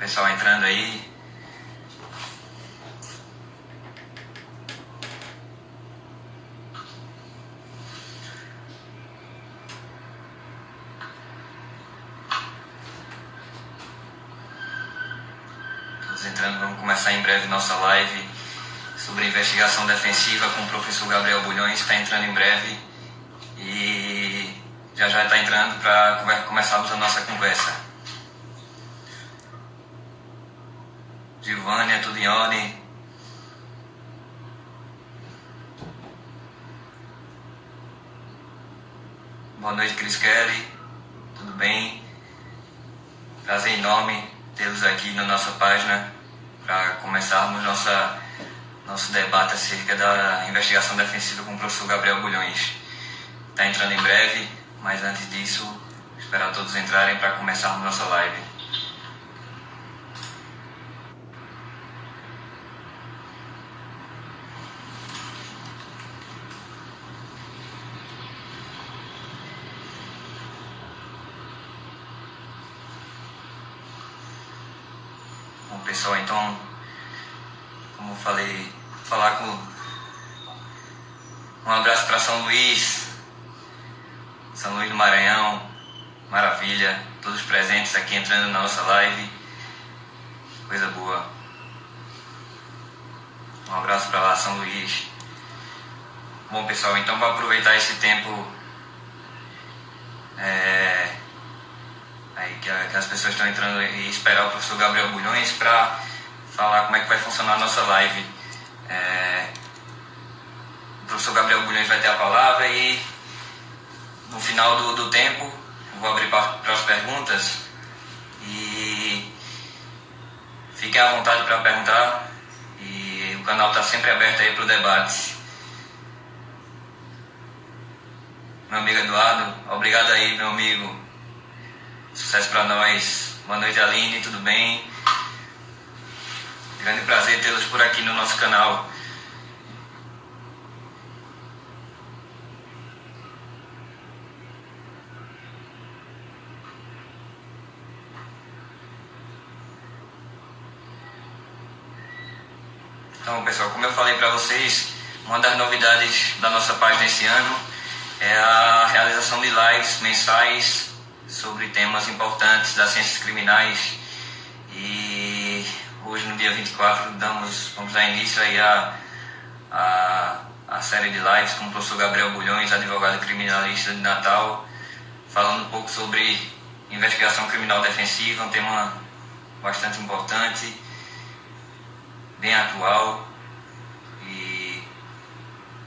pessoal entrando aí. Todos entrando, vamos começar em breve nossa live sobre investigação defensiva com o professor Gabriel Bulhões. Está entrando em breve e já está entrando para começarmos a nossa conversa. Gilvânia, tudo em ordem? Boa noite, Cris Kelly. Tudo bem? Prazer enorme tê-los aqui na nossa página para começarmos nosso debate acerca da investigação defensiva com o professor Gabriel Bulhões. Está entrando em breve, mas antes disso, esperar todos entrarem para começarmos nossa live. Bom, pessoal, então, como eu falei, falar com um abraço para São Luís do Maranhão, maravilha, todos presentes aqui entrando na nossa live, coisa boa. Um abraço para lá, São Luís. Bom, pessoal, então vou aproveitar esse tempo aí que as pessoas estão entrando e esperar o professor Gabriel Bulhões para falar como é que vai funcionar a nossa live. O professor Gabriel Bulhões vai ter a palavra e no final do tempo eu vou abrir para as perguntas e fiquem à vontade para perguntar e o canal está sempre aberto aí para o debate. Meu amigo Eduardo, obrigado aí, meu amigo. Sucesso para nós. Boa noite, Aline, tudo bem? Grande prazer tê-los por aqui no nosso canal. Então, pessoal, como eu falei para vocês, uma das novidades da nossa página esse ano é a realização de lives mensais sobre temas importantes das ciências criminais. E hoje, no dia 24, vamos dar início aí a série de lives com o professor Gabriel Bulhões, advogado criminalista de Natal, falando um pouco sobre investigação criminal defensiva, um tema bastante importante, bem atual, e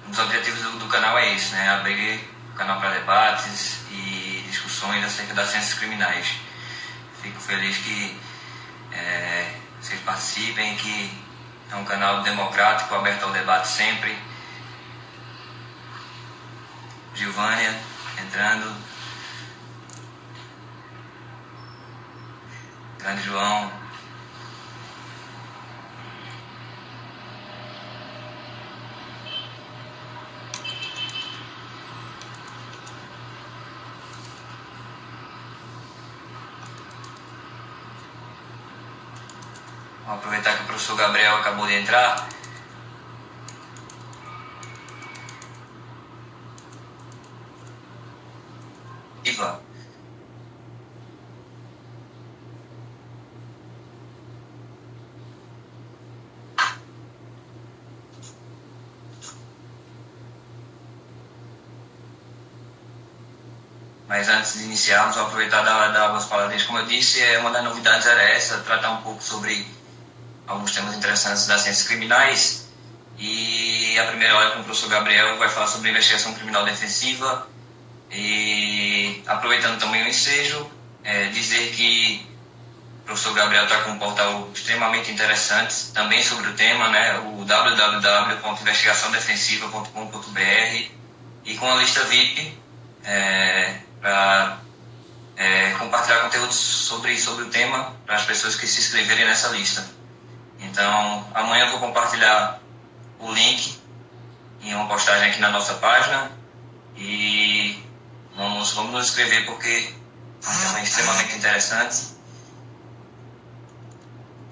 um dos objetivos do canal é esse, né? Abrir o canal para debates e discussões acerca das ciências criminais. Fico feliz que vocês participem, que é um canal democrático, aberto ao debate sempre. Gilvânia entrando, grande João. Vamos aproveitar que o professor Gabriel acabou de entrar. Iva. Mas antes de iniciarmos, vou aproveitar e dar algumas palavrinhas. Como eu disse, uma das novidades era essa, tratar um pouco sobre alguns temas interessantes das ciências criminais. E a primeira hora com o professor Gabriel vai falar sobre investigação criminal defensiva. E aproveitando também o ensejo, dizer que o professor Gabriel está com um portal extremamente interessante também sobre o tema, né? O www.investigaçãodefensiva.com.br, e com a lista VIP para compartilhar conteúdos sobre o tema para as pessoas que se inscreverem nessa lista. Então, amanhã eu vou compartilhar o link em uma postagem aqui na nossa página e vamos nos inscrever porque é um tema extremamente interessante.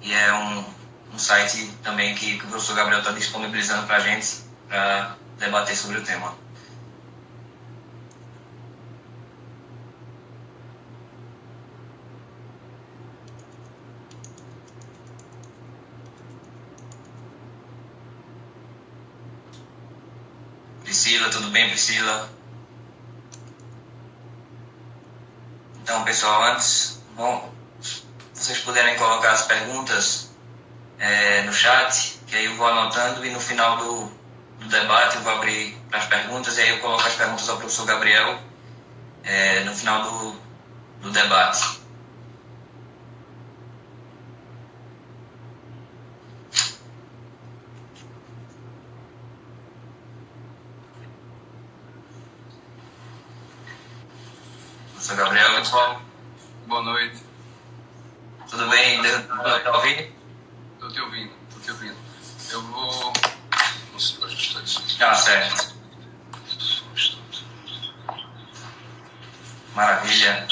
e é um site também que o professor Gabriel está disponibilizando para a gente para debater sobre o tema. Priscila, tudo bem, Priscila? Então, pessoal, antes, bom, vocês puderem colocar as perguntas no chat, que aí eu vou anotando e no final do debate eu vou abrir para as perguntas e aí eu coloco as perguntas ao professor Gabriel no final do debate. Professor Gabriel, pessoal, boa noite. Tudo bem? Está ouvindo? Estou te ouvindo. Eu vou... Não sei, ajustar isso. Certo. Maravilha.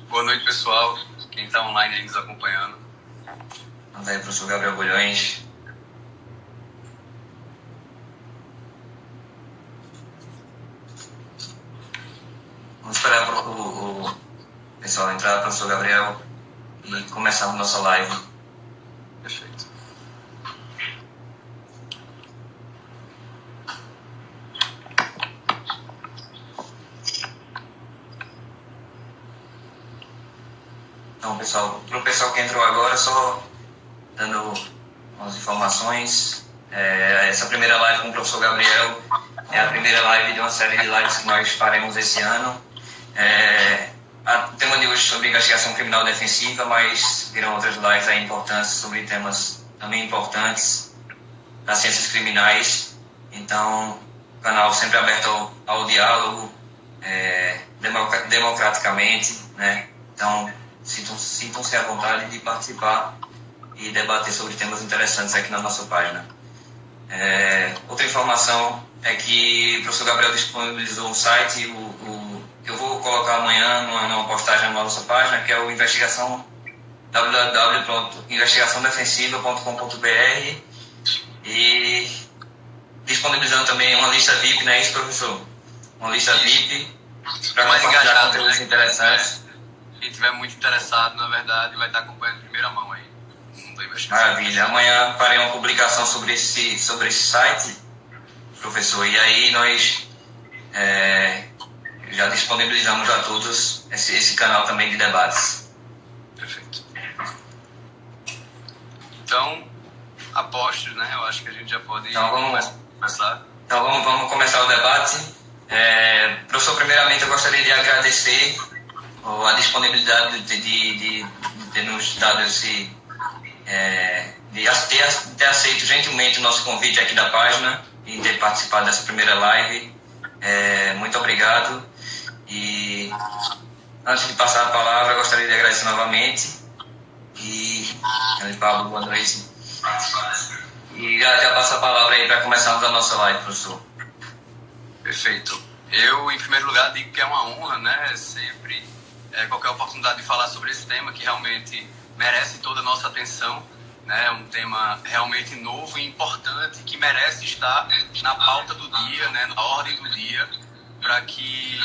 Boa noite, pessoal. Quem está online aí nos acompanhando. Vamos aí, professor Gabriel Bulhões. Vamos esperar o pessoal entrar, professor Gabriel, e começarmos nossa live. Perfeito. Então, pessoal, para o pessoal que entrou agora, só dando umas informações. Essa primeira live com o professor Gabriel é a primeira live de uma série de lives que nós faremos esse ano. O tema de hoje é sobre investigação criminal defensiva, mas virão outras lives aí importantes sobre temas também importantes das ciências criminais. Então, o canal sempre aberto ao diálogo, democraticamente, né? Então, sintam-se à vontade de participar e debater sobre temas interessantes aqui na nossa página. Outra informação é que o professor Gabriel disponibilizou um site, eu vou colocar amanhã numa postagem na nossa página, que é o www.investigaçãodefensiva.com.br, e disponibilizando também uma lista VIP, não é isso, professor? Uma lista VIP para compartilhar conteúdos interessantes. Quem estiver muito interessado, na verdade, vai estar acompanhando em primeira mão aí. Maravilha. Amanhã farei uma publicação sobre esse site, professor, e aí nós já disponibilizamos a todos esse canal também de debates. Perfeito. Então, apostos, né? Eu acho que a gente já pode começar. Então vamos começar o debate. Professor, primeiramente eu gostaria de agradecer a disponibilidade de ter nos dado de ter aceito gentilmente o nosso convite aqui da página e ter participado dessa primeira live. Muito obrigado. E antes de passar a palavra, gostaria de agradecer novamente. E Pablo, boa noite. E já passo a palavra aí para começarmos a nossa live, professor. Perfeito. Eu, em primeiro lugar, digo que é uma honra, né? Sempre qualquer oportunidade de falar sobre esse tema que realmente merece toda a nossa atenção, né? Um tema realmente novo e importante que merece estar na pauta do dia, né? Na ordem do dia, para que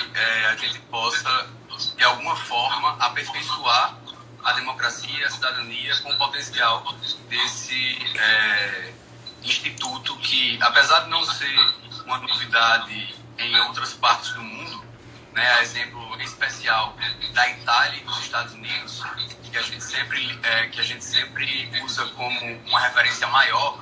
a gente possa, de alguma forma, aperfeiçoar a democracia, a cidadania com o potencial desse instituto que, apesar de não ser uma novidade em outras partes do mundo, né, a exemplo em especial da Itália e dos Estados Unidos, que a gente sempre usa como uma referência maior,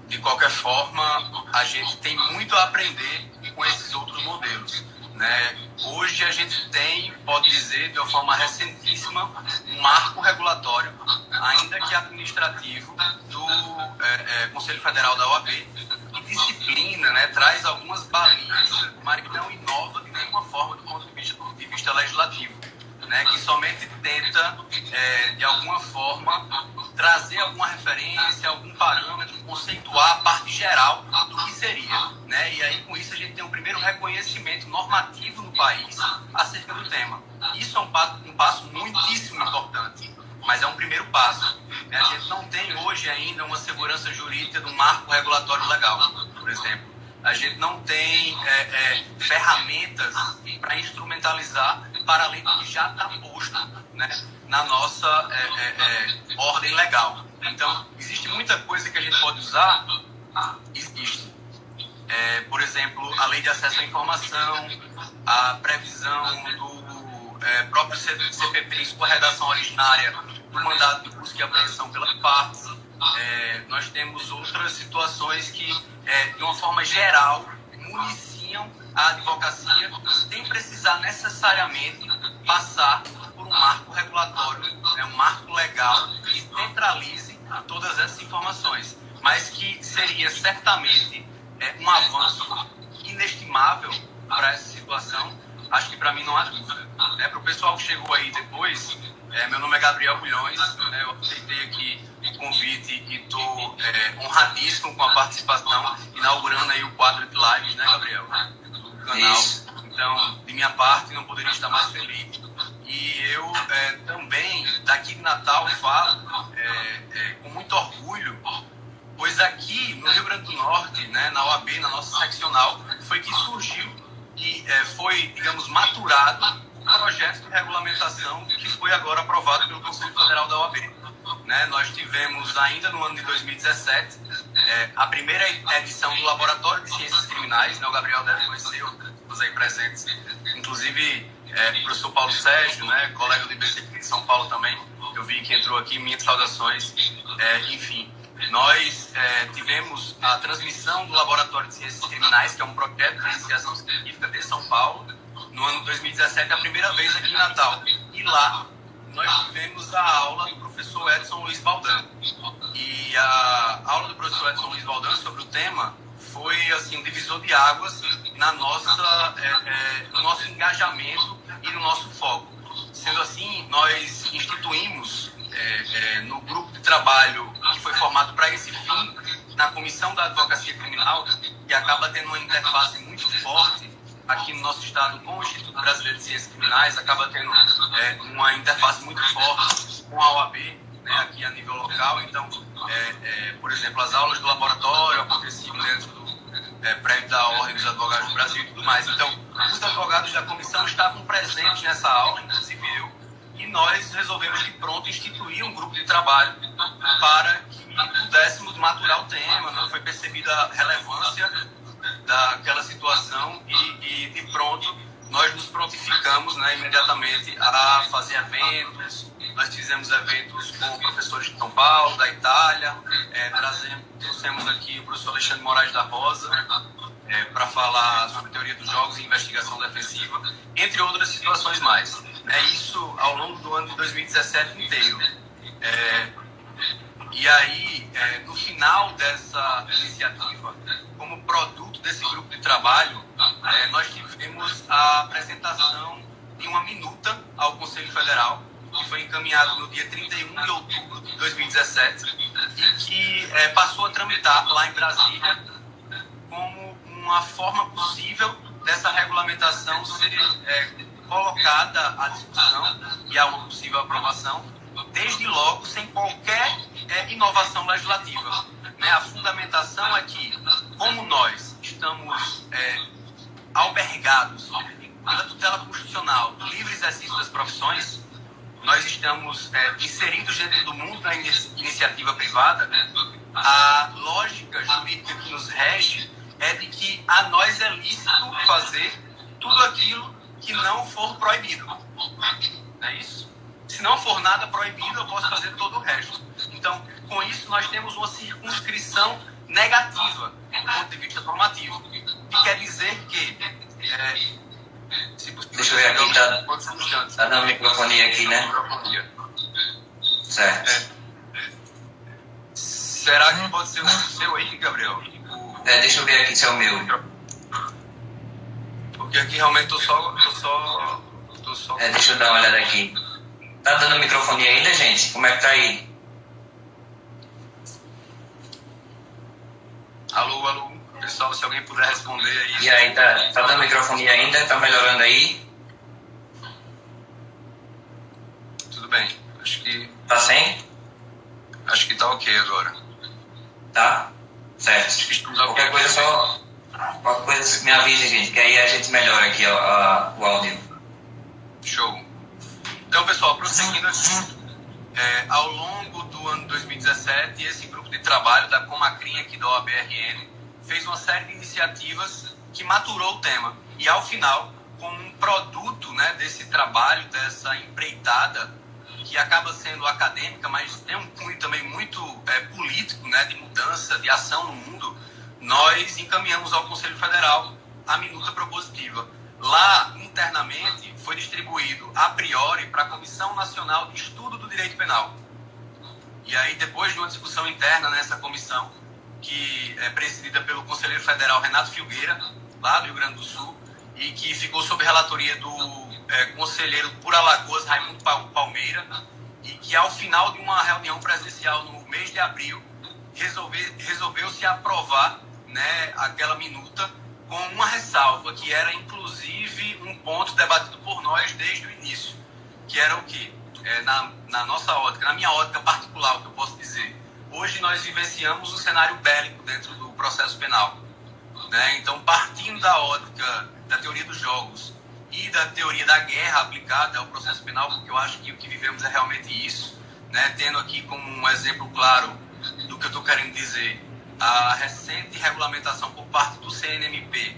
de qualquer forma, a gente tem muito a aprender com esses outros modelos, né? Hoje a gente tem, pode dizer, de uma forma recentíssima, um marco regulatório, ainda que administrativo, do Conselho Federal da OAB, que disciplina, né, traz algumas balizas, mas não inova de nenhuma forma do ponto de vista legislativo, né, que somente tenta, de alguma forma, trazer alguma referência, algum parâmetro, conceituar a parte geral do que seria, né? E aí, com isso, a gente tem um primeiro reconhecimento normativo no país acerca do tema. Isso é um passo muitíssimo importante, ainda uma segurança jurídica do marco regulatório legal, por exemplo. A gente não tem ferramentas para instrumentalizar para além do que já está posto, né, na nossa ordem legal. Então, existe muita coisa que a gente pode usar? Existe. Por exemplo, a lei de acesso à informação, a previsão do próprio CPP em sua redação originária do mandado de busca e apreensão pelas partes. Nós temos outras situações que, de uma forma geral, municiam a advocacia sem precisar necessariamente passar por um marco regulatório, um marco legal que centralize todas essas informações, mas que seria certamente um avanço inestimável para essa situação. Acho que para mim não há dúvida. Para o pessoal que chegou aí depois, meu nome é Gabriel Bulhões, eu aceitei aqui o convite e estou honradíssimo com a participação, inaugurando aí o quadro de lives, né, Gabriel? Do canal. Isso. Então, de minha parte, não poderia estar mais feliz. E eu também, daqui de Natal, falo com muito orgulho, pois aqui no Rio Grande do Norte, né, na OAB, na nossa seccional, foi que surgiu e foi, digamos, maturado o projeto de regulamentação que foi agora aprovado pelo Conselho Federal da OAB. Né, nós tivemos ainda no ano de 2017 a primeira edição do Laboratório de Ciências Criminais, né, o Gabriel deve conhecer, os aí presentes, inclusive o professor Paulo Sérgio, né, colega do IBCP de São Paulo também, eu vi que entrou aqui, minhas saudações, enfim. Nós tivemos a transmissão do Laboratório de Ciências Criminais, que é um projeto de iniciação científica de São Paulo, no ano de 2017, a primeira vez aqui em Natal. E lá nós tivemos a aula do professor Edson Luiz Baldan. E a aula do professor Edson Luiz Baldan sobre o tema foi assim, um divisor de águas na no nosso engajamento e no nosso foco. Sendo assim, nós instituímos no grupo de trabalho que foi formado para esse fim, na Comissão da Advocacia Criminal, que acaba tendo uma interface muito forte aqui no nosso estado com o Instituto Brasileiro de Ciências Criminais, acaba tendo uma interface muito forte com a OAB, né, aqui a nível local. Então, por exemplo, as aulas do laboratório aconteciam dentro do prédio da Ordem dos Advogados do Brasil e tudo mais. Então, os advogados da comissão estavam presentes nessa aula, inclusive eu, e nós resolvemos de pronto instituir um grupo de trabalho para que pudéssemos maturar o tema. Não foi percebida a relevância daquela situação e de pronto nós nos prontificamos, né, imediatamente a fazer eventos. Nós fizemos eventos com professores de São Paulo, da Itália, trouxemos aqui o professor Alexandre Moraes da Rosa para falar sobre teoria dos jogos e investigação defensiva, entre outras situações mais. Isso ao longo do ano de 2017 inteiro. E aí, no final dessa iniciativa, como produto desse grupo de trabalho, nós tivemos a apresentação de uma minuta ao Conselho Federal, que foi encaminhado no dia 31 de outubro de 2017 e que passou a tramitar lá em Brasília como uma forma possível dessa regulamentação ser colocada à discussão e a uma possível aprovação, desde logo sem qualquer inovação legislativa. A fundamentação é que, como nós estamos albergados pela tutela constitucional do livre exercício das profissões, nós estamos inseridos dentro do mundo da iniciativa privada, a lógica jurídica que nos rege é de que a nós é lícito fazer tudo aquilo que não for proibido. Não é isso? Se não for nada proibido, eu posso fazer todo o resto. Então, com isso, nós temos uma circunscrição negativa do ponto de vista normativo. Que quer dizer que... Deixa eu ver aqui, tá dando microfonia aqui, né? Certo. Será que pode ser o seu aí, Gabriel? Deixa eu ver aqui se é o meu. Porque aqui realmente tô só... Deixa eu dar uma olhada aqui. Tá dando microfonia ainda, gente? Como é que tá aí? Alô, pessoal, se alguém puder responder aí. E aí, tá dando microfonia ainda? Tá melhorando aí? Tudo bem, acho que... Tá sem? Acho que tá ok agora. tá? Certo. Qualquer coisa me avisa, gente, que aí a gente melhora aqui o áudio. Show. Então, pessoal, prosseguindo aqui, ao longo do ano 2017, esse grupo de trabalho da Comacrim aqui da OAB-RN fez uma série de iniciativas que maturou o tema. E, ao final, como um produto, né, desse trabalho, dessa empreitada, que acaba sendo acadêmica, mas tem um cunho também muito político, né, de mudança, de ação no mundo, nós encaminhamos ao Conselho Federal a minuta propositiva. Lá, internamente, foi distribuído a priori para a Comissão Nacional de Estudo do Direito Penal. E aí, depois de uma discussão interna nessa comissão, que é presidida pelo conselheiro federal Renato Filgueira, lá do Rio Grande do Sul, e que ficou sob relatoria do conselheiro por Alagoas, Raimundo Palmeira, e que, ao final de uma reunião presidencial no mês de abril, resolveu-se aprovar, né, aquela minuta com uma ressalva, que era, inclusive, um ponto debatido por nós desde o início, que era o quê? Na nossa ótica, na minha ótica particular, o que eu posso dizer, hoje nós vivenciamos um cenário bélico dentro do processo penal, né? Então, partindo da ótica da teoria dos jogos e da teoria da guerra aplicada ao processo penal, porque eu acho que o que vivemos é realmente isso, né? Tendo aqui como um exemplo claro do que eu estou querendo dizer, a recente regulamentação por parte do CNMP,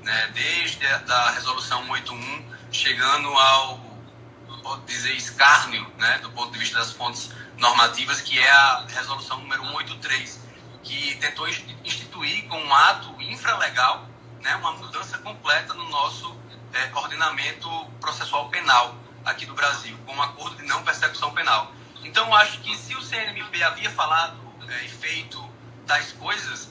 né? Desde a resolução 181, chegando ao, pode dizer, escárnio, né? Do ponto de vista das fontes normativas, que é a resolução número 183, que tentou instituir com um ato infralegal, né, uma mudança completa no nosso ordenamento processual penal aqui do Brasil, com um acordo de não persecução penal. Então, eu acho que se o CNMP havia falado e feito tais coisas,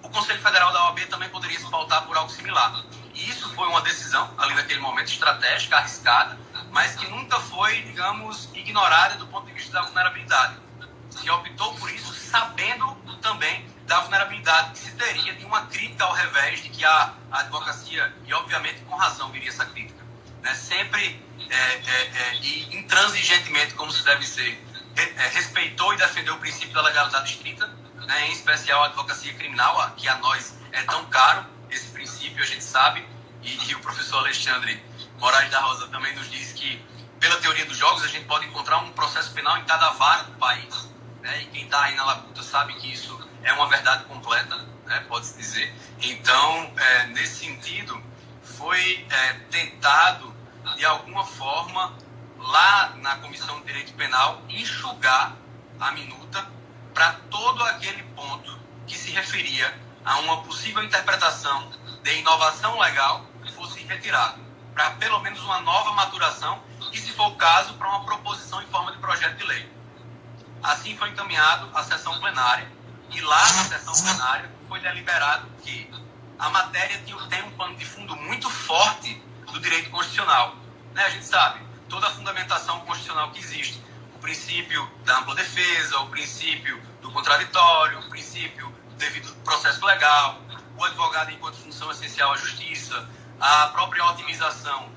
o Conselho Federal da OAB também poderia se pautar por algo similar. E isso foi uma decisão, ali naquele momento, estratégica, arriscada, mas que nunca foi, digamos, ignorada do ponto de vista da vulnerabilidade. Se optou por isso sabendo também da vulnerabilidade que se teria de uma crítica ao revés de que a advocacia, e obviamente com razão viria essa crítica, né, sempre e intransigentemente, como se deve ser, respeitou e defendeu o princípio da legalidade estrita, né, em especial a advocacia criminal, que a nós é tão caro, esse princípio a gente sabe, e o professor Alexandre Moraes da Rosa também nos diz que, pela teoria dos jogos, a gente pode encontrar um processo penal em cada vara do país, né, e quem está aí na labuta sabe que isso é uma verdade completa, né, pode-se dizer. Então, nesse sentido, foi tentado, de alguma forma, lá na Comissão de Direito Penal, enxugar a minuta para todo aquele ponto que se referia a uma possível interpretação de inovação legal que fosse retirado, para pelo menos uma nova maturação e, se for o caso, para uma proposição em forma de projeto de lei. Assim foi encaminhado à sessão plenária, e lá na sessão plenária foi deliberado que a matéria tem um pano de fundo muito forte do direito constitucional. Né? A gente sabe, toda a fundamentação constitucional que existe, o princípio da ampla defesa, o princípio do contraditório, o princípio do devido processo legal, o advogado enquanto função essencial à justiça, a própria otimização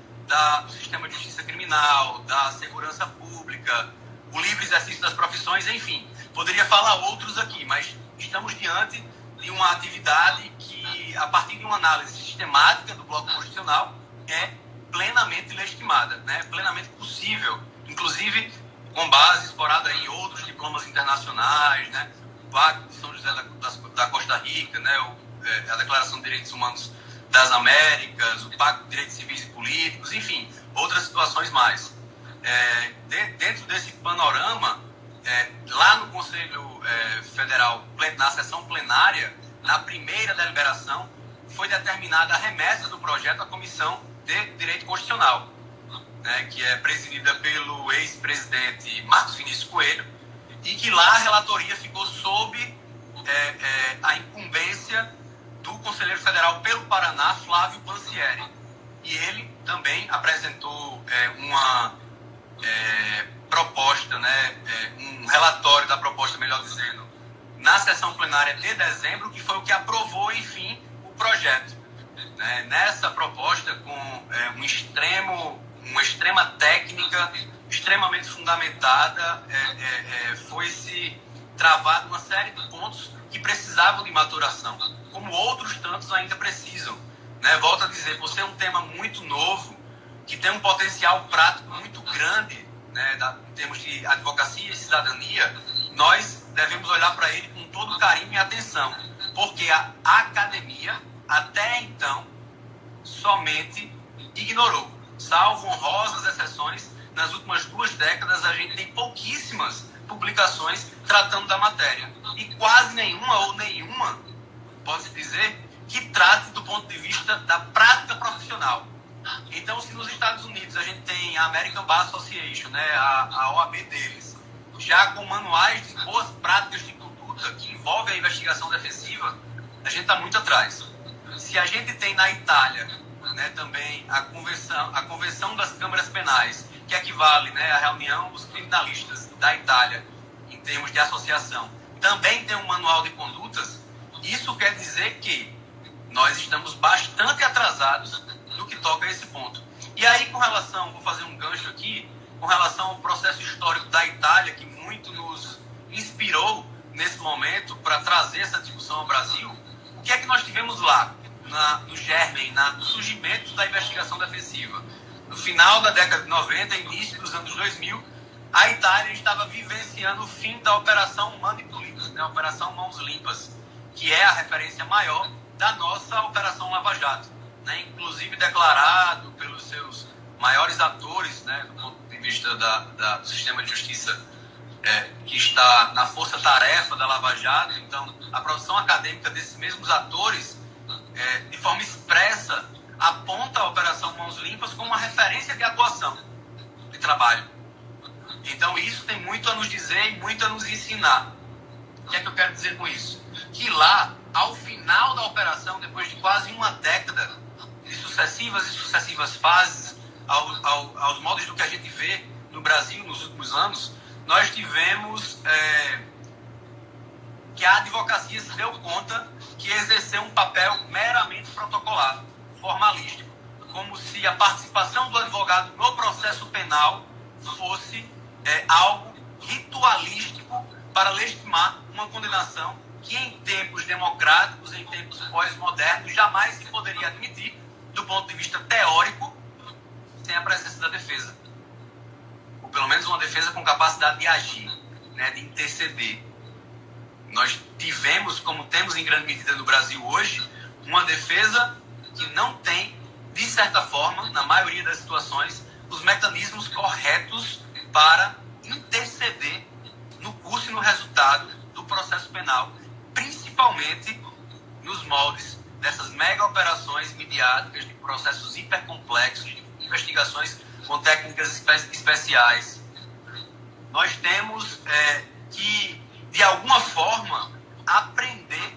do sistema de justiça criminal, da segurança pública, o livre exercício das profissões, enfim. Poderia falar outros aqui, mas estamos diante de uma atividade que, a partir de uma análise sistemática do bloco constitucional, é plenamente legitimada, né? Plenamente possível, inclusive com base explorada em outros diplomas internacionais, né? O Pacto de São José da Costa Rica, né? A Declaração de Direitos Humanos das Américas, o Pacto de Direitos Civis e Políticos, enfim, outras situações mais. Dentro desse panorama, lá no Conselho Federal, na sessão plenária, na primeira deliberação, foi determinada a remessa do projeto à Comissão de Direito Constitucional, né, que é presidida pelo ex-presidente Marcos Vinícius Coelho, e que lá a relatoria ficou sob a incumbência do conselheiro federal pelo Paraná, Flávio Pansieri. E ele também apresentou uma proposta, né, um relatório da proposta, melhor dizendo, na sessão plenária de dezembro, que foi o que aprovou, enfim, o projeto. Nessa proposta, com uma extrema técnica, extremamente fundamentada, foi-se travado uma série de pontos que precisavam de maturação, como outros tantos ainda precisam. Né? Volto a dizer, por ser um tema muito novo, que tem um potencial prático muito grande, né, em termos de advocacia e cidadania, nós devemos olhar para ele com todo carinho e atenção, porque a academia, até então, somente ignorou. Salvo honrosas exceções, nas últimas 2 décadas a gente tem pouquíssimas publicações tratando da matéria. E quase nenhuma, pode-se dizer, que trate do ponto de vista da prática profissional. Então, se nos Estados Unidos a gente tem a American Bar Association, né, a OAB deles, já com manuais de boas práticas de conduta que envolvem a investigação defensiva, a gente está muito atrás. Se a gente tem na Itália, né, também a Convenção das Câmaras Penais, que equivale, né, à reunião dos criminalistas da Itália, em termos de associação, também tem um manual de condutas, isso quer dizer que nós estamos bastante atrasados no que toca a esse ponto. E aí, vou fazer um gancho aqui, com relação ao processo histórico da Itália, que muito nos inspirou nesse momento para trazer essa discussão ao Brasil. O que é que nós tivemos lá, no germen, no surgimento da investigação defensiva? No final da década de 90, início dos anos 2000, a Itália estava vivenciando o fim da Operação Mani Pulita, né, a Operação Mãos Limpas, que é a referência maior da nossa Operação Lava Jato, né, inclusive declarado pelos seus maiores atores, né, do ponto de vista do sistema de justiça, que está na força-tarefa da Lava Jato. Então, a produção acadêmica desses mesmos atores, de forma expressa, aponta a Operação Mãos Limpas como uma referência de atuação, de trabalho. Então, isso tem muito a nos dizer e muito a nos ensinar. O que é que eu quero dizer com isso? Que lá, ao final da operação, depois de quase uma década de sucessivas fases, aos modos do que a gente vê no Brasil nos últimos anos, nós tivemos que a advocacia se deu conta que exerceu um papel meramente protocolar, formalístico, como se a participação do advogado no processo penal fosse algo ritualístico para legitimar uma condenação que em tempos democráticos, em tempos pós-modernos, jamais se poderia admitir, do ponto de vista teórico, sem a presença da defesa. Ou pelo menos uma defesa com capacidade de agir, né, de interceder. Nós tivemos, como temos em grande medida no Brasil hoje, uma defesa que não tem, de certa forma, na maioria das situações, os mecanismos corretos para interceder no curso e no resultado do processo penal, principalmente nos moldes dessas mega operações midiáticas, de processos hipercomplexos, de investigações com técnicas especiais. Nós temos que, de alguma forma, aprender,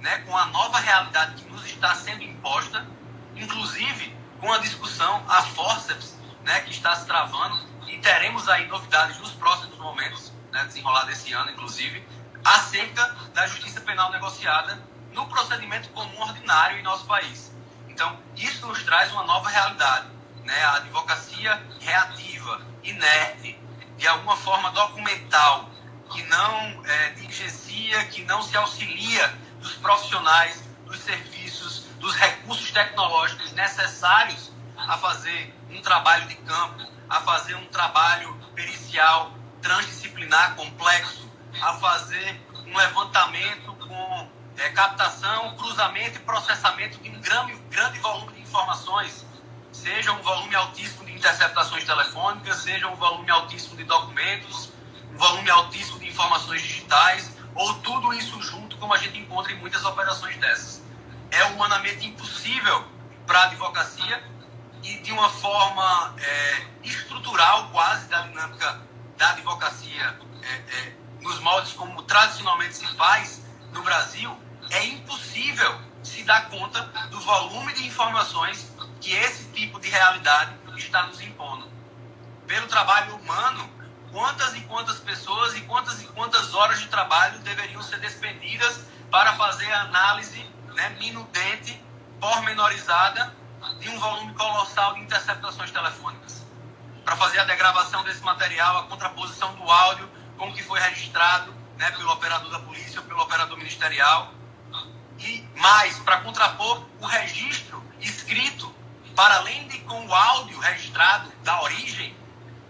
né, com a nova realidade que nos está sendo imposta, inclusive com a discussão a forceps, né, que está se travando, e teremos aí novidades nos próximos momentos, né, desenrolar desse ano, inclusive, acerca da justiça penal negociada no procedimento comum ordinário em nosso país. Então, isso nos traz uma nova realidade, né? A advocacia reativa, inerte, de alguma forma documental, que não diligencia, que não se auxilia dos profissionais, dos serviços, dos recursos tecnológicos necessários a fazer um trabalho de campo, a fazer um trabalho pericial transdisciplinar complexo, a fazer um levantamento com captação, cruzamento e processamento de um grande volume de informações, seja um volume altíssimo de interceptações telefônicas, seja um volume altíssimo de documentos, um volume altíssimo de informações digitais, ou tudo isso junto, como a gente encontra em muitas operações dessas. É humanamente impossível para a advocacia e de uma forma estrutural quase da dinâmica da advocacia nos moldes como tradicionalmente se faz no Brasil, é impossível se dar conta do volume de informações que esse tipo de realidade está nos impondo. Pelo trabalho humano, quantas e quantas pessoas e quantas horas de trabalho deveriam ser despendidas para fazer a análise, né, minudente, pormenorizada, de um volume colossal de interceptações telefônicas, para fazer a degravação desse material, a contraposição do áudio com o que foi registrado, né, pelo operador da polícia ou pelo operador ministerial. E mais, para contrapor o registro escrito, para além de com o áudio registrado da origem,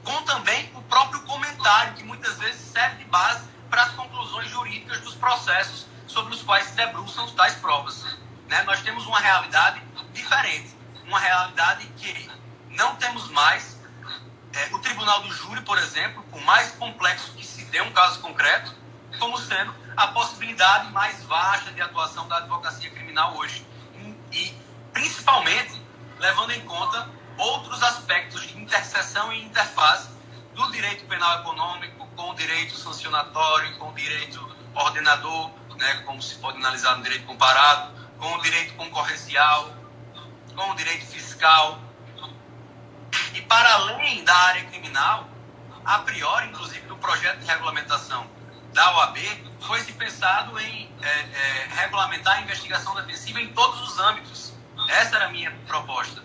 com também o próprio comentário, que muitas vezes serve de base para as conclusões jurídicas dos processos sobre os quais se debruçam tais provas. Né? Nós temos uma realidade diferente, uma realidade que não temos mais. O tribunal do júri, por exemplo, por mais complexo que se dê um caso concreto, como sendo a possibilidade mais vasta de atuação da advocacia criminal hoje. E principalmente levando em conta outros aspectos de interseção e interface do direito penal econômico com o direito sancionatório, com o direito ordenador, né, como se pode analisar no direito comparado, com o direito concorrencial, com o direito fiscal. E para além da área criminal, a priori, inclusive, no projeto de regulamentação da OAB, foi-se pensado em regulamentar a investigação defensiva em todos os âmbitos. Essa era a minha proposta.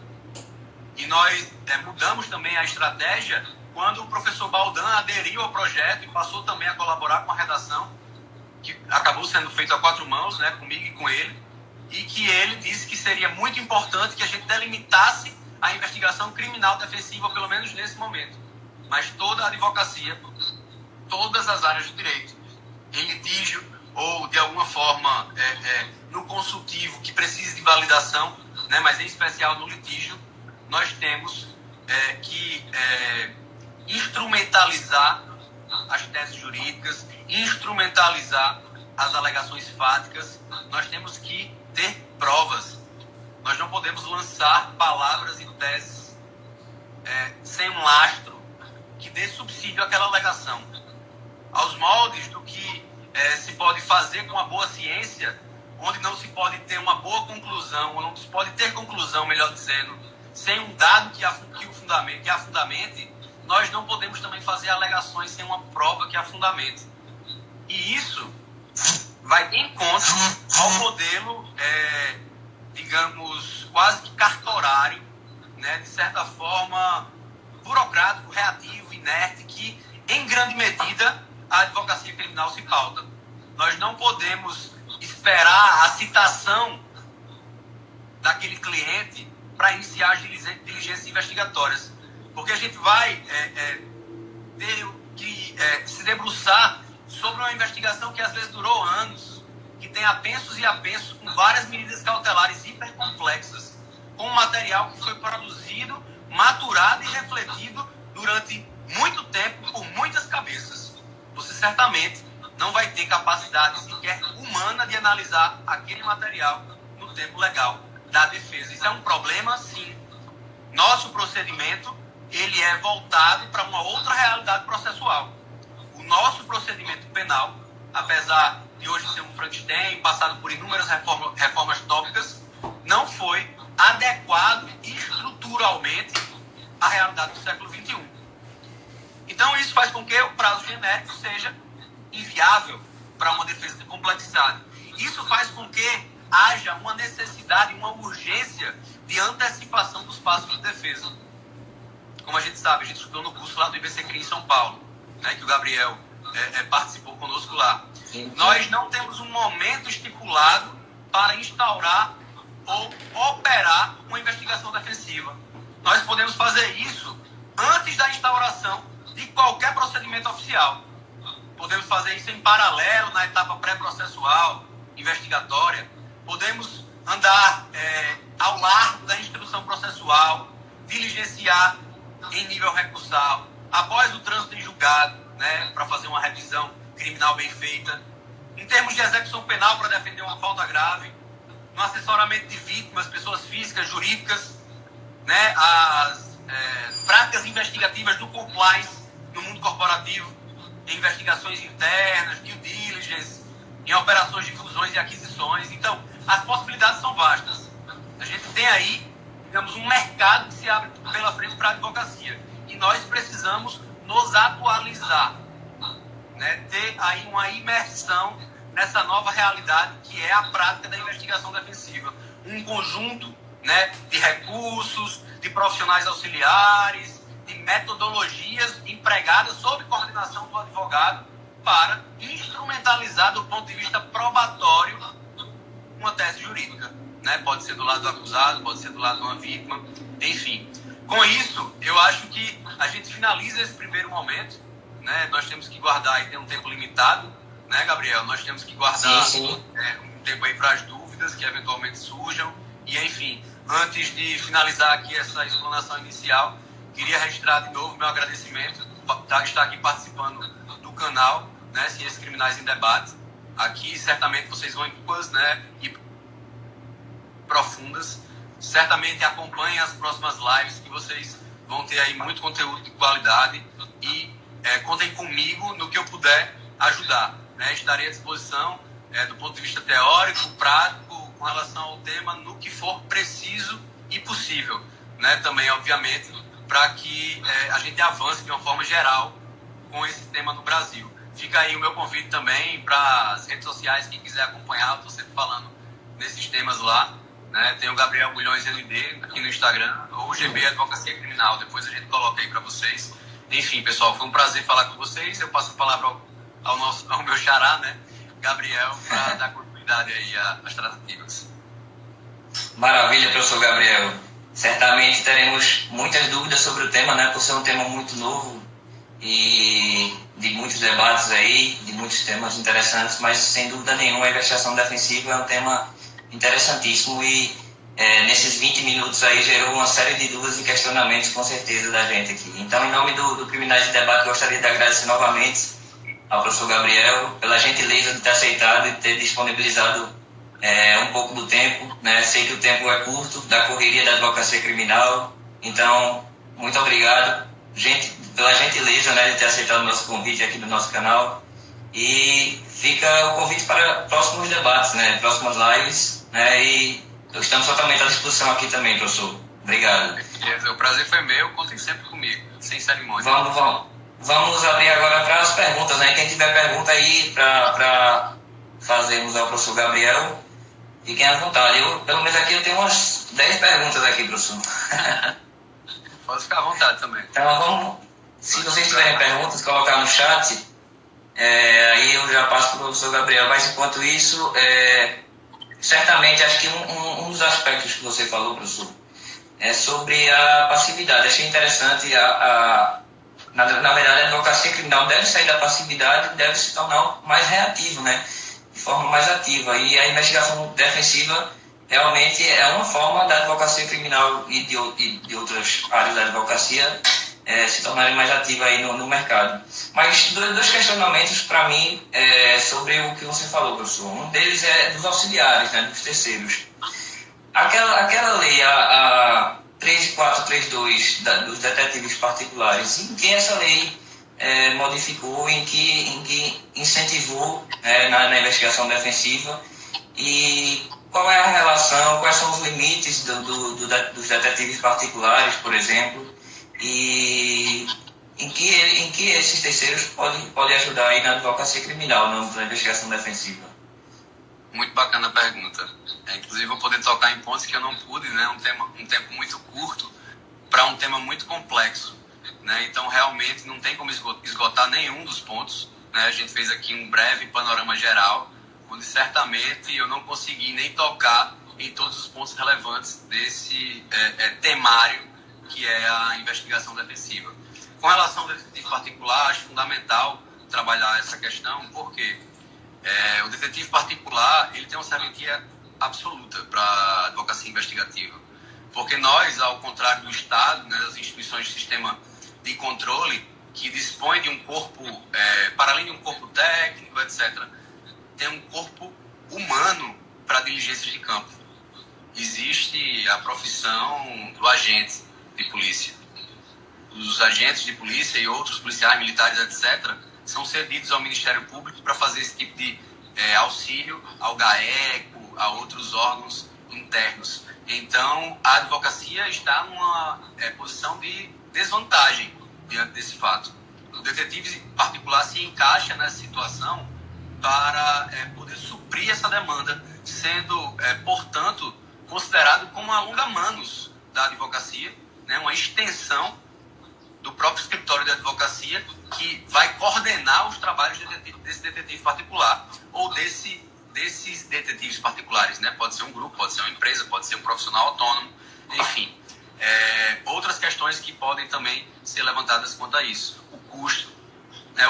E nós mudamos também a estratégia quando o professor Baldan aderiu ao projeto e passou também a colaborar com a redação, que acabou sendo feito a 4 mãos, né, comigo e com ele, e que ele disse que seria muito importante que a gente delimitasse a investigação criminal defensiva, pelo menos nesse momento. Mas toda a advocacia, todas as áreas do direito, em litígio ou de alguma forma no consultivo que precise de validação, né, mas em especial no litígio, nós temos que instrumentalizar as teses jurídicas, instrumentalizar as alegações fáticas. Nós temos que ter provas. Nós não podemos lançar palavras e teses sem um lastro que dê subsídio àquela alegação. Aos moldes do que se pode fazer com uma boa ciência, onde não se pode ter uma boa conclusão, ou não se pode ter conclusão, melhor dizendo, sem um dado que a fundamente, nós não podemos também fazer alegações sem uma prova que a fundamente. E isso vai de encontro ao modelo, digamos, quase que cartorário, né, de certa forma burocrático, reativo, inerte, que em grande medida a advocacia criminal se pauta. Nós não podemos esperar a citação daquele cliente para iniciar as diligências investigatórias, porque a gente vai ter que se debruçar sobre uma investigação que às vezes durou anos, que tem apensos e apensos com várias medidas cautelares hipercomplexas, com um material que foi produzido, maturado e refletido durante muito tempo por muitas cabeças. Você certamente não vai ter capacidade sequer humana de analisar aquele material no tempo legal da defesa. Isso é um problema, sim. Nosso procedimento, ele é voltado para uma outra realidade processual. O nosso procedimento penal, apesar de hoje ser um Frankenstein, passado por inúmeras reformas tópicas, não foi adequado estruturalmente à realidade do século XXI. Então, isso faz com que o prazo genérico seja inviável para uma defesa de complexidade. Isso faz com que haja uma necessidade, uma urgência de antecipação dos passos de defesa. Como a gente sabe, a gente estudou no curso lá do IBCCRI em São Paulo, né, que o Gabriel participou conosco lá. Sim. Nós não temos um momento estipulado para instaurar ou operar uma investigação defensiva. Nós podemos fazer isso antes da instauração de qualquer procedimento oficial. Podemos fazer isso em paralelo na etapa pré-processual, investigatória. Podemos andar ao largo da instrução processual, diligenciar em nível recursal, após o trânsito em julgado, né, para fazer uma revisão criminal bem feita. Em termos de execução penal, para defender uma falta grave, no assessoramento de vítimas, pessoas físicas, jurídicas, né, as práticas investigativas do compliance no mundo corporativo, em investigações internas, due diligence, em operações de fusões e aquisições. Então, as possibilidades são vastas. A gente tem aí, digamos, um mercado que se abre pela frente para a advocacia. E nós precisamos nos atualizar, né? Ter aí uma imersão nessa nova realidade que é a prática da investigação defensiva. Um conjunto, né, de recursos, de profissionais auxiliares, de metodologias empregadas sob coordenação do advogado para instrumentalizar do ponto de vista probatório uma tese jurídica, né? Pode ser do lado do acusado, pode ser do lado de uma vítima, enfim. Com isso, eu acho que a gente finaliza esse primeiro momento, né? Nós temos que guardar e ter um tempo limitado, né, Gabriel? Nós temos que guardar um tempo aí para as dúvidas que eventualmente surjam. E, enfim, antes de finalizar aqui essa explanação inicial, queria registrar de novo meu agradecimento por estar aqui participando do canal, né, Ciências Criminais em Debate. Aqui, certamente, vocês vão em duas, né, e profundas. Certamente acompanhem as próximas lives, que vocês vão ter aí muito conteúdo de qualidade e contem comigo no que eu puder ajudar, né? Estarei à disposição do ponto de vista teórico, prático, com relação ao tema, no que for preciso e possível, né? Também, obviamente, para que a gente avance de uma forma geral com esse tema no Brasil. Fica aí o meu convite também para as redes sociais, quem quiser acompanhar, eu estou sempre falando nesses temas lá, né? Tem o Gabriel Bulhões ND aqui no Instagram, ou o GB Advocacia Criminal, depois a gente coloca aí para vocês. Enfim, pessoal, foi um prazer falar com vocês. Eu passo a palavra ao meu xará, né, Gabriel, para dar continuidade aí às tratativas. Maravilha, professor Gabriel. Certamente teremos muitas dúvidas sobre o tema, né, por ser um tema muito novo e de muitos debates aí, de muitos temas interessantes, mas sem dúvida nenhuma a investigação defensiva é um tema interessantíssimo e nesses 20 minutos aí gerou uma série de dúvidas e questionamentos com certeza da gente aqui. Então, em nome do Criminais de Debate, gostaria de agradecer novamente ao professor Gabriel pela gentileza de ter aceitado e ter disponibilizado um pouco do tempo, né? Sei que o tempo é curto, da correria da advocacia criminal, então, muito obrigado pela gentileza, né, de ter aceitado o nosso convite aqui do nosso canal, e fica o convite para próximos debates, né, próximas lives, né, e estamos totalmente à disposição aqui também, professor. Obrigado. O prazer foi meu, contem sempre comigo, sem cerimônia. Vamos abrir agora para as perguntas, né? Quem tiver pergunta aí para fazermos ao professor Gabriel, fiquem à vontade. Pelo menos aqui eu tenho umas 10 perguntas aqui, professor. Pode ficar à vontade também. Então se vocês tiverem perguntas, colocar no chat, aí eu já passo para o professor Gabriel. Mas enquanto isso, certamente acho que um dos aspectos que você falou, professor, é sobre a passividade. Achei interessante, na verdade, a advocacia criminal deve sair da passividade e deve se tornar mais reativa, né? De forma mais ativa. E a investigação defensiva realmente é uma forma da advocacia criminal e de outras áreas da advocacia se tornarem mais ativas aí no mercado. Mas dois questionamentos para mim sobre o que você falou, professor. Um deles é dos auxiliares, né, dos terceiros. Aquela lei, a 13432 dos detetives particulares, em que essa lei modificou, em que incentivou na investigação defensiva, e qual é a relação, quais são os limites dos detetives particulares, por exemplo, e em que esses terceiros podem ajudar aí na advocacia criminal, na investigação defensiva? Muito bacana a pergunta. Inclusive, eu poder tocar em pontos que eu não pude, né? Um tempo muito curto para um tema muito complexo, né? Então, realmente, não tem como esgotar nenhum dos pontos, né? A gente fez aqui um breve panorama geral, onde certamente eu não consegui nem tocar em todos os pontos relevantes desse temário que é a investigação defensiva. Com relação ao detetive particular, acho fundamental trabalhar essa questão, porque o detetive particular ele tem uma serventia absoluta para a advocacia investigativa. Porque nós, ao contrário do Estado, né, das instituições de sistema de controle, que dispõe de um corpo, para além de um corpo técnico, etc., tem um corpo humano para diligências de campo. Existe a profissão do agente de polícia. Os agentes de polícia e outros policiais militares, etc., são cedidos ao Ministério Público para fazer esse tipo de auxílio ao GAECO, a outros órgãos internos. Então, a advocacia está numa posição de desvantagem diante desse fato. O detetive particular se encaixa nessa situação para poder suprir essa demanda, sendo, portanto, considerado como um alonga-manos da advocacia, né, uma extensão do próprio escritório de advocacia, que vai coordenar os trabalhos desse detetive particular ou desses detetives particulares, né? Pode ser um grupo, pode ser uma empresa, pode ser um profissional autônomo, enfim. Outras questões que podem também ser levantadas quanto a isso. O custo.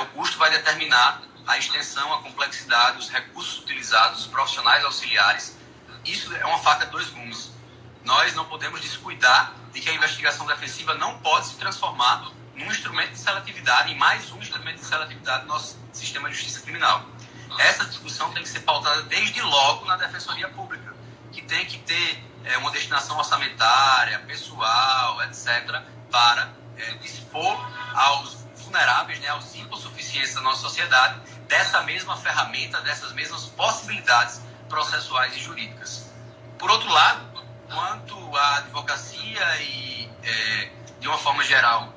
O custo vai determinar a extensão, a complexidade, os recursos utilizados, os profissionais auxiliares. Isso é uma faca de dois gumes. Nós não podemos descuidar de que a investigação defensiva não pode se transformar num instrumento de seletividade, em mais um instrumento de seletividade do nosso sistema de justiça criminal. Essa discussão tem que ser pautada desde logo na Defensoria Pública, que tem que ter uma destinação orçamentária, pessoal, etc., para dispor aos vulneráveis, né, aos hipossuficientes da nossa sociedade, dessa mesma ferramenta, dessas mesmas possibilidades processuais e jurídicas. Por outro lado, quanto à advocacia e, de uma forma geral,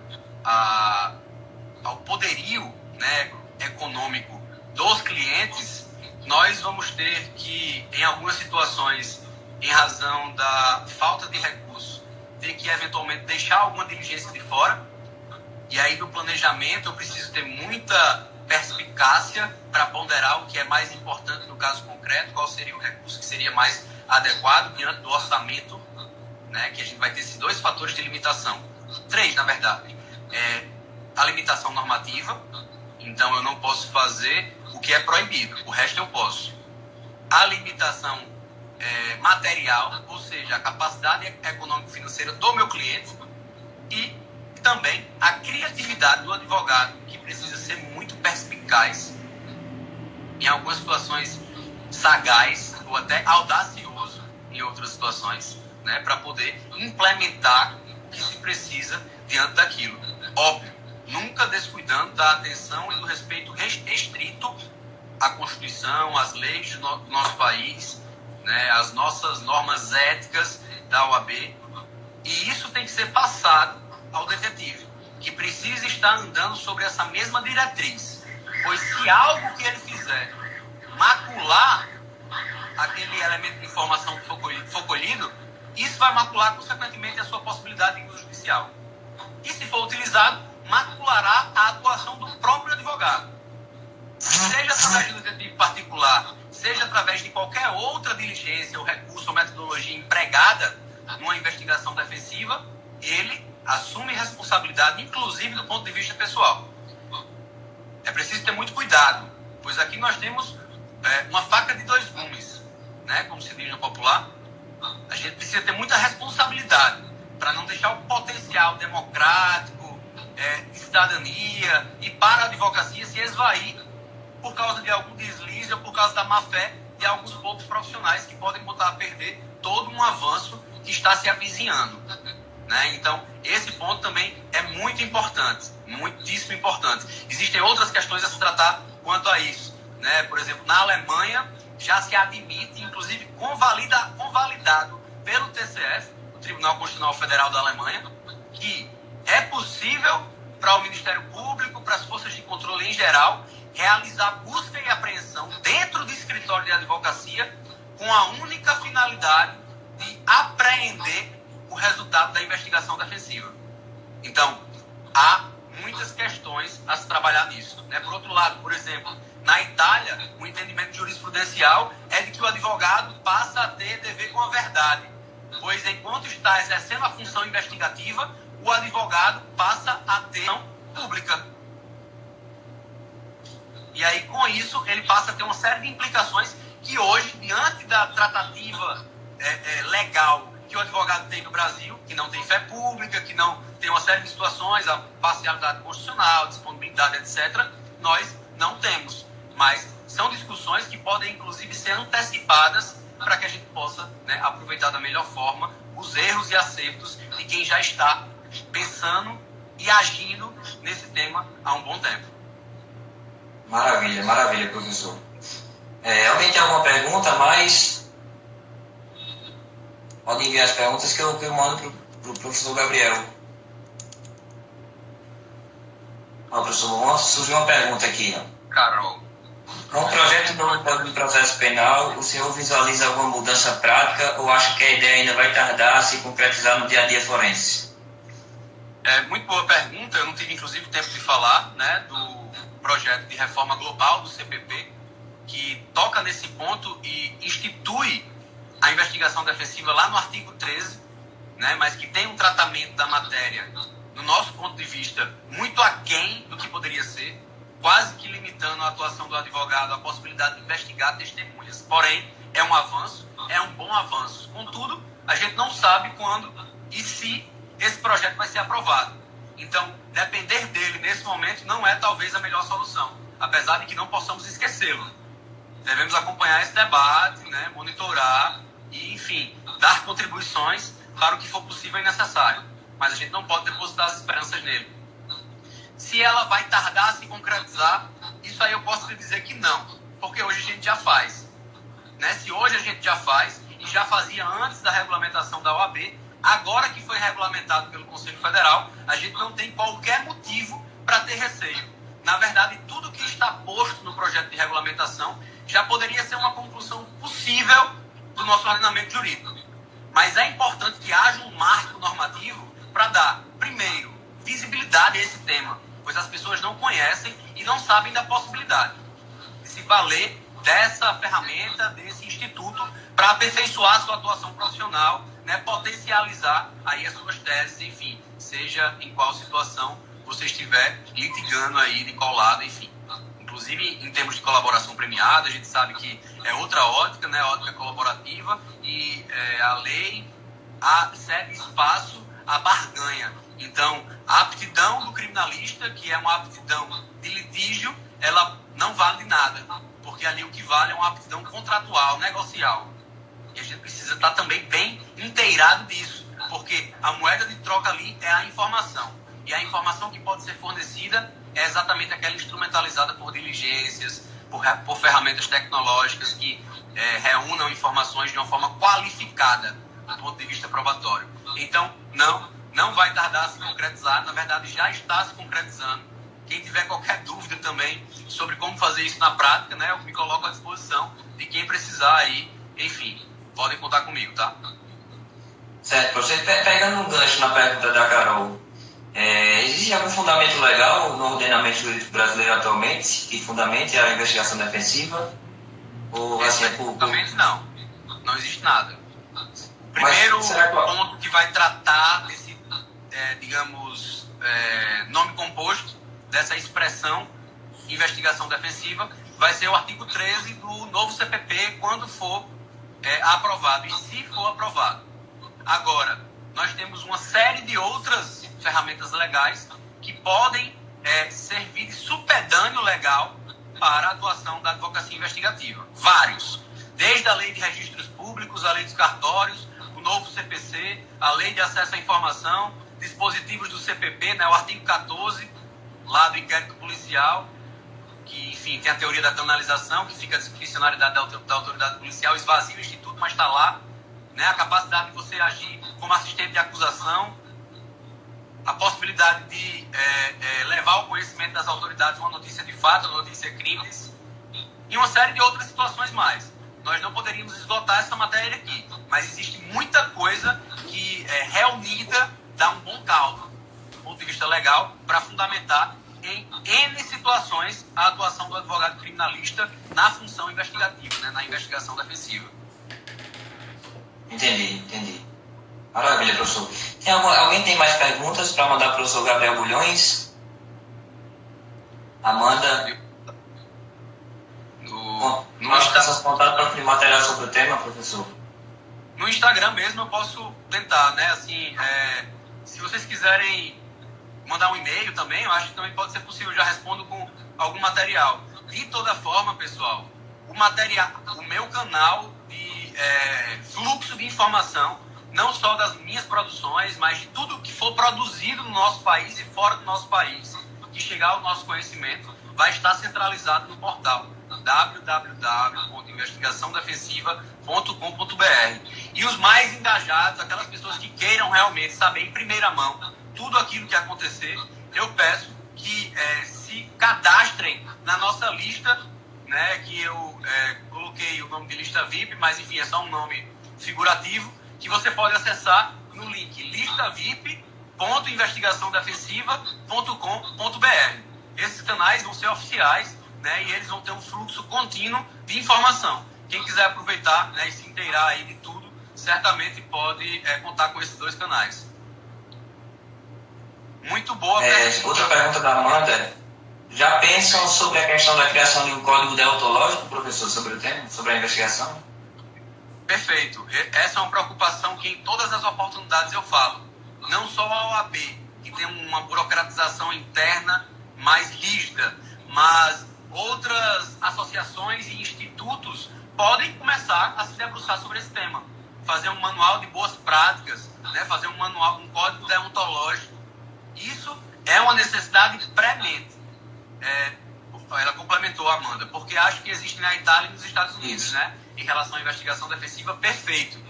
ao poderio, né, econômico dos clientes, nós vamos ter que, em algumas situações, em razão da falta de recursos, ter que eventualmente deixar alguma diligência de fora. E aí, no planejamento, eu preciso ter muita perspicácia para ponderar o que é mais importante no caso concreto, qual seria o recurso que seria mais adequado diante do orçamento, né, que a gente vai ter esses dois fatores de limitação. 3, na verdade. A limitação normativa, então eu não posso fazer o que é proibido, o resto eu posso. A limitação material, ou seja, a capacidade econômico-financeira do meu cliente, e também a criatividade do advogado, que precisa ser muito perspicaz, em algumas situações sagaz ou até audacioso em outras situações, né, para poder implementar o que se precisa diante daquilo. Óbvio, nunca descuidando da atenção e do respeito restrito à Constituição, às leis do nosso país, né, às nossas normas éticas da OAB, e isso tem que ser passado ao detetive, que precisa estar andando sobre essa mesma diretriz, pois se algo que ele fizer macular aquele elemento de informação que for colhido, isso vai macular, consequentemente, a sua possibilidade de uso judicial. E, se for utilizado, maculará a atuação do próprio advogado. Seja através do detetive particular, seja através de qualquer outra diligência, ou recurso, ou metodologia empregada numa investigação defensiva, ele assume responsabilidade, inclusive do ponto de vista pessoal. É preciso ter muito cuidado, pois aqui nós temos uma faca de dois gumes, né, como se diz no popular. A gente precisa ter muita responsabilidade para não deixar o potencial democrático, de cidadania e para a advocacia se esvair por causa de algum deslize ou por causa da má-fé de alguns poucos profissionais que podem botar a perder todo um avanço que está se avizinhando, né? Então, esse ponto também é muito importante, muitíssimo importante. Existem outras questões a se tratar quanto a isso, né? Por exemplo, na Alemanha já se admite, inclusive convalidado pelo TCF, o Tribunal Constitucional Federal da Alemanha, que é possível para o Ministério Público, para as forças de controle em geral, realizar busca e apreensão dentro do escritório de advocacia com a única finalidade de apreender o resultado da investigação defensiva. Então, há muitas questões a se trabalhar nisso, né? Por outro lado, por exemplo, na Itália, o entendimento jurisprudencial é de que o advogado passa a ter dever com a verdade, pois enquanto está exercendo a função investigativa, o advogado passa a ter função pública. E aí, com isso, ele passa a ter uma série de implicações que hoje, diante da tratativa legal que o advogado tem no Brasil, que não tem fé pública, que não tem uma série de situações, a parcialidade constitucional, disponibilidade, etc., nós não temos. Mas são discussões que podem, inclusive, ser antecipadas para que a gente possa, né, aproveitar da melhor forma os erros e acertos de quem já está pensando e agindo nesse tema há um bom tempo. Maravilha, maravilha, professor. Alguém tem alguma pergunta, mas pode enviar as perguntas que eu mando para o professor Gabriel. Professor, surgiu uma pergunta aqui. Carol. Com o projeto do Código de Processo Penal, o senhor visualiza alguma mudança prática ou acha que a ideia ainda vai tardar a se concretizar no dia a dia forense? Muito boa pergunta. Eu não tive, inclusive, tempo de falar, né, do projeto de reforma global do CPP, que toca nesse ponto e institui a investigação defensiva lá no artigo 13, né, mas que tem um tratamento da matéria, no nosso ponto de vista, muito aquém do que poderia ser, quase que limitando a atuação do advogado à possibilidade de investigar testemunhas. Porém, é um avanço, é um bom avanço. Contudo, a gente não sabe quando e se esse projeto vai ser aprovado. Então, depender dele nesse momento não é talvez a melhor solução, apesar de que não possamos esquecê-lo. Devemos acompanhar esse debate, né, monitorar e, enfim, dar contribuições para o que for possível e necessário. Mas a gente não pode depositar as esperanças nele. Se ela vai tardar a se concretizar, isso aí eu posso lhe dizer que não, porque hoje a gente já faz. Né? Se hoje a gente já faz, e já fazia antes da regulamentação da OAB, agora que foi regulamentado pelo Conselho Federal, a gente não tem qualquer motivo para ter receio. Na verdade, tudo que está posto no projeto de regulamentação já poderia ser uma conclusão possível do nosso ordenamento jurídico. Mas é importante que haja um marco normativo para dar, primeiro, visibilidade a esse tema, pois as pessoas não conhecem e não sabem da possibilidade de se valer dessa ferramenta, desse instituto, para aperfeiçoar a sua atuação profissional, né, potencializar aí as suas teses, enfim, seja em qual situação você estiver litigando aí, de qual lado, enfim. Inclusive, em termos de colaboração premiada, a gente sabe que é outra ótica, né, a ótica colaborativa, e a lei cede espaço à barganha. Então, a aptidão do criminalista, que é uma aptidão de litígio, ela não vale de nada, porque ali o que vale é uma aptidão contratual, negocial. E a gente precisa estar também bem inteirado disso, porque a moeda de troca ali é a informação. E a informação que pode ser fornecida é exatamente aquela instrumentalizada por diligências, por ferramentas tecnológicas que reúnam informações de uma forma qualificada do ponto de vista probatório. Então, não vai tardar a se concretizar, na verdade já está se concretizando. Quem tiver qualquer dúvida também sobre como fazer isso na prática, né, eu me coloco à disposição de quem precisar aí, enfim, podem contar comigo, tá? Certo, você pegando um gancho na pergunta da Carol, existe algum fundamento legal no ordenamento jurídico brasileiro atualmente que fundamente a investigação defensiva? Ou assim, não existe nada. O primeiro ponto que vai tratar desse, digamos, nome composto dessa expressão investigação defensiva vai ser o artigo 13 do novo CPP quando for aprovado, e se for aprovado. Agora, nós temos uma série de outras ferramentas legais que podem servir de supedâneo legal para a atuação da advocacia investigativa. Vários. Desde a lei de registros públicos, a lei dos cartórios, o novo CPC, a lei de acesso à informação, dispositivos do CPP, né, o artigo 14, lá do inquérito policial, que, enfim, tem a teoria da penalização, que fica a discricionariedade da autoridade policial, esvazia o instituto, mas está lá, né, a capacidade de você agir como assistente de acusação, a possibilidade de levar ao conhecimento das autoridades uma notícia de fato, uma notícia crimes, e uma série de outras situações mais. Nós não poderíamos esgotar essa matéria aqui, mas existe muita coisa que, reunida, dá um bom caldo, do ponto de vista legal, para fundamentar em N situações a atuação do advogado criminalista na função investigativa, né, na investigação defensiva. Entendi. Maravilha, professor. Alguém tem mais perguntas para mandar para o professor Gabriel Bulhões? Amanda? Nossos contatos para pedir material sobre o tema, professor? No Instagram mesmo eu posso tentar, né? Assim, se vocês quiserem mandar um e-mail também, eu acho que também pode ser possível, eu já respondo com algum material. De toda forma, pessoal, o meu canal de fluxo de informação, não só das minhas produções, mas de tudo que for produzido no nosso país e fora do nosso país, que chegar ao nosso conhecimento, vai estar centralizado no portal www.investigaçãodefensiva.com.br. E os mais engajados, aquelas pessoas que queiram realmente saber em primeira mão tudo aquilo que acontecer, eu peço que se cadastrem na nossa lista, né, que eu coloquei o nome de lista VIP, mas enfim, é só um nome figurativo, que você pode acessar no link listavip.com.br. www.investigaçãodefensiva.com.br. Esses canais vão ser oficiais, né, e eles vão ter um fluxo contínuo de informação. Quem quiser aproveitar, né, e se inteirar aí de tudo, certamente pode contar com esses 2 canais. Muito boa pergunta. Outra pergunta da Amanda. Já pensam sobre a questão da criação de um código deontológico, professor, sobre o tema, sobre a investigação? Perfeito. Essa é uma preocupação que em todas as oportunidades eu falo. Não só a OAB, que tem uma burocratização interna mais rígida, mas outras associações e institutos podem começar a se debruçar sobre esse tema. Fazer um manual de boas práticas, né? Fazer um código deontológico. Isso é uma necessidade premente. Ela complementou, Amanda, porque acho que existe na Itália e nos Estados Unidos, né? Em relação à investigação defensiva, perfeito.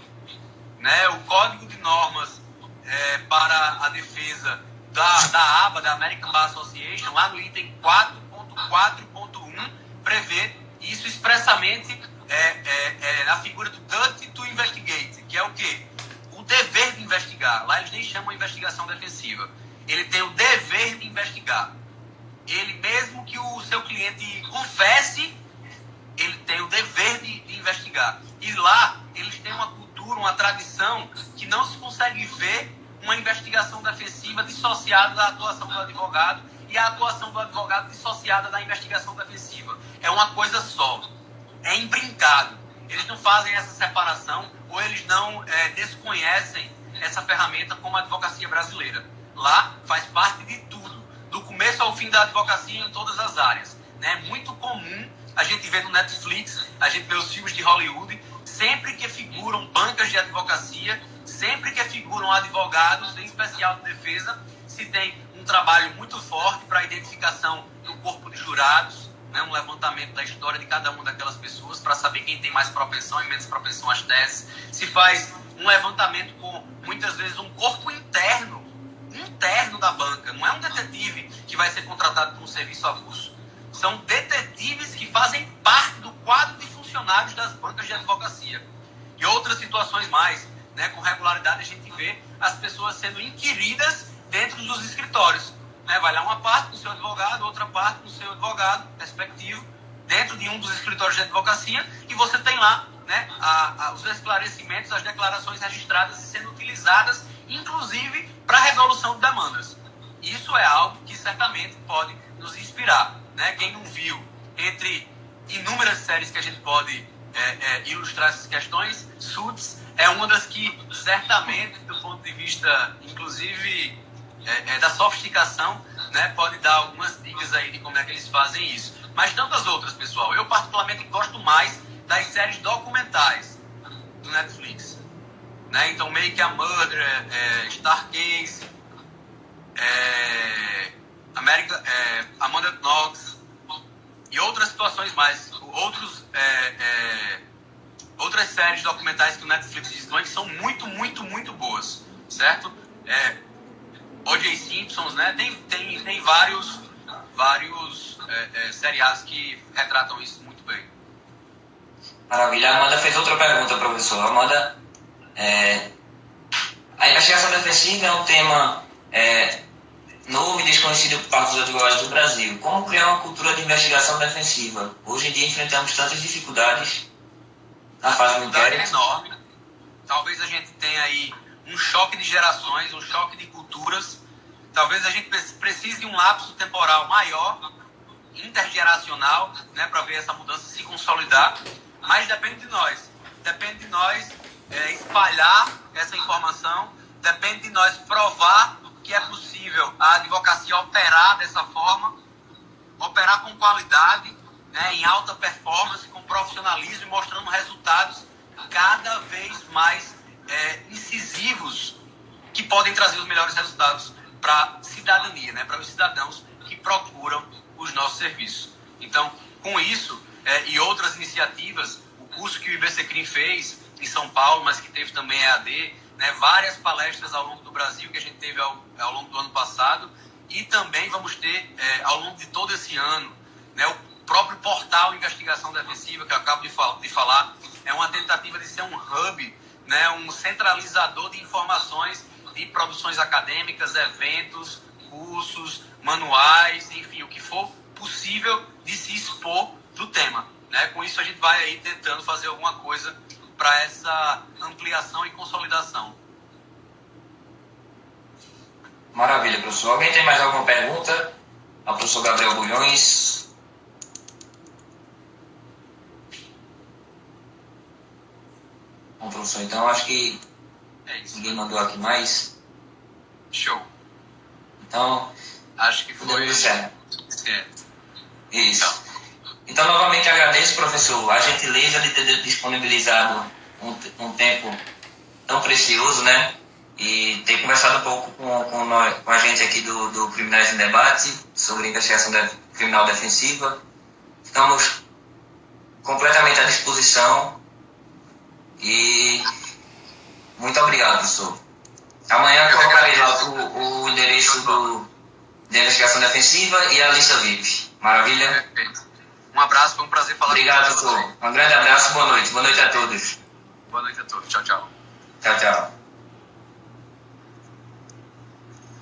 Né? O Código de Normas para a defesa da ABA, da American Bar Association, lá no item 4.4.1, prevê isso expressamente na figura do duty to investigate, que é o quê? O dever de investigar. Lá eles nem chamam investigação defensiva. Ele tem o dever de investigar. Ele, mesmo que o seu cliente confesse, ele tem o dever de investigar. E lá, eles têm uma cultura, uma tradição, que não se consegue ver uma investigação defensiva dissociada da atuação do advogado e a atuação do advogado dissociada da investigação defensiva. É uma coisa só. É imbrincado. Eles não fazem essa separação ou eles não desconhecem essa ferramenta como a advocacia brasileira. Lá, faz parte de tudo. Do começo ao fim da advocacia em todas as áreas. É muito comum a gente ver no Netflix, a gente vê os filmes de Hollywood, sempre que figuram bancas de advocacia, sempre que figuram advogados, em especial de defesa, se tem um trabalho muito forte para a identificação do corpo de jurados, né, um levantamento da história de cada uma daquelas pessoas para saber quem tem mais propensão e menos propensão às teses. Se faz um levantamento com, muitas vezes, um corpo interno da banca. Não é um detetive que vai ser contratado por um serviço avulso. São detetives que fazem parte do quadro de funcionários das bancas de advocacia. E outras situações mais, né, com regularidade a gente vê as pessoas sendo inquiridas dentro dos escritórios. Né? Vai lá uma parte com o seu advogado, outra parte com o seu advogado respectivo, dentro de um dos escritórios de advocacia, e você tem lá, né, os esclarecimentos, as declarações registradas e sendo utilizadas, inclusive, para a resolução de demandas. Isso é algo que certamente pode nos inspirar. Né? Quem não viu, entre inúmeras séries que a gente pode ilustrar essas questões, Suits é uma das que certamente, do ponto de vista, inclusive, da sofisticação, né, pode dar algumas dicas aí de como é que eles fazem isso. Mas tantas outras, pessoal. Eu particularmente gosto mais das séries documentais do Netflix. Né? Então, Make a Murder, Starcase, Amanda Knox e outras situações mais, outras séries documentais que o Netflix dispõe que são muito, muito, muito boas, certo? O.J. Simpsons, né? Tem vários seriados que retratam isso muito bem. Maravilha. A Amanda fez outra pergunta, professor. Amanda, a investigação defensiva é um tema novo e desconhecido por parte dos advogados do Brasil. Como criar uma cultura de investigação defensiva? Hoje em dia enfrentamos tantas dificuldades na fase do inquérito. É enorme. Talvez a gente tenha aí um choque de gerações, um choque de culturas. Talvez a gente precise de um lapso temporal maior, intergeracional, né, para ver essa mudança se consolidar. Mas depende de nós. Depende de nós espalhar essa informação. Depende de nós provar que é possível a advocacia operar dessa forma, operar com qualidade, né, em alta performance, com profissionalismo e mostrando resultados cada vez mais incisivos que podem trazer os melhores resultados para a cidadania, né, para os cidadãos que procuram os nossos serviços. Então, com isso e outras iniciativas, o curso que o IBCCRIM fez em São Paulo, mas que teve também EAD, né, várias palestras ao longo do Brasil que a gente teve ao longo do ano passado e também vamos ter ao longo de todo esse ano, né, o próprio portal Investigação Defensiva que eu acabo de falar é uma tentativa de ser um hub, né, um centralizador de informações de produções acadêmicas, eventos, cursos, manuais, enfim, o que for possível de se expor do tema. Né? Com isso a gente vai aí tentando fazer alguma coisa para essa ampliação e consolidação. Maravilha, professor. Alguém tem mais alguma pergunta ao professor Gabriel Bulhões? Bom, professor, então acho que ninguém mandou aqui mais. Show. Então, acho que foi certo. Isso. Então. Então, novamente agradeço, professor, a gentileza de ter disponibilizado um tempo tão precioso, né? E ter conversado um pouco com a gente aqui do Criminais em Debate sobre investigação criminal defensiva. Estamos completamente à disposição e muito obrigado, professor. Amanhã colocarei lá o endereço da investigação defensiva e a lista VIP. Maravilha? Perfeito. Um abraço, foi um prazer falar com você. Obrigado, professor. Um grande abraço, boa noite. Boa noite a todos. Boa noite a todos. Tchau, tchau. Tchau, tchau.